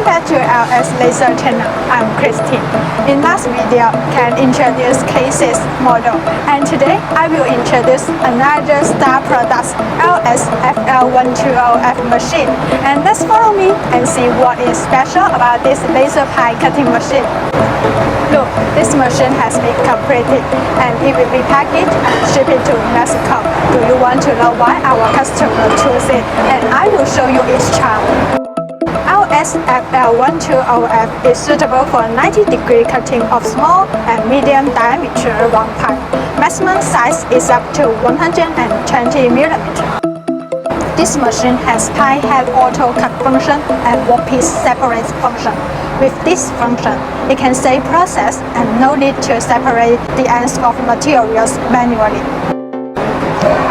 back to LX Laser channel. I'm Kristin. In last video, can introduce cases model, and today I will introduce another star product, LX-FL120 machine. And let's follow me and see what is special about this laser pie cutting machine. Look, this machine has been completed and it will be packaged and shipped to Mexico. Do you want to know why our customer chose it? And I will show you its charm. LX-FL120 is suitable for 90-degree cutting of small and medium diameter round pie. Maximum size is up to 120 mm. This machine has pie head auto cut function and workpiece separate function. With this function, it can save process and no need to separate the ends of materials manually.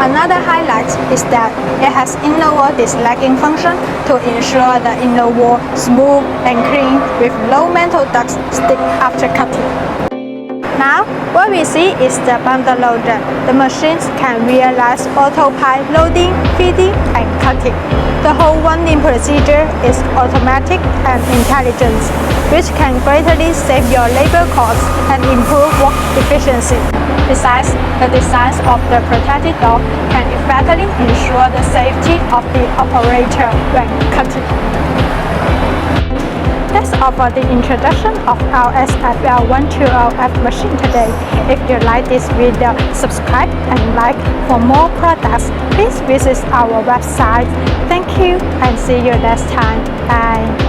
Another highlight is that it has inner wall deslagging function to ensure the inner wall smooth and clean with low metal dust stick after cutting. Now, what we see is the bundle loader. The machines can realize auto pie loading, feeding, and cutting. The whole winding procedure is automatic and intelligent, which can greatly save your labor costs and improve work efficiency. Besides, the design of the protected door can effectively ensure the safety of the operator when cutting. That's all for the introduction of our LX-FL120 machine today. If you like this video, subscribe and like for more products. Please visit our website. Thank you and see you next time. Bye.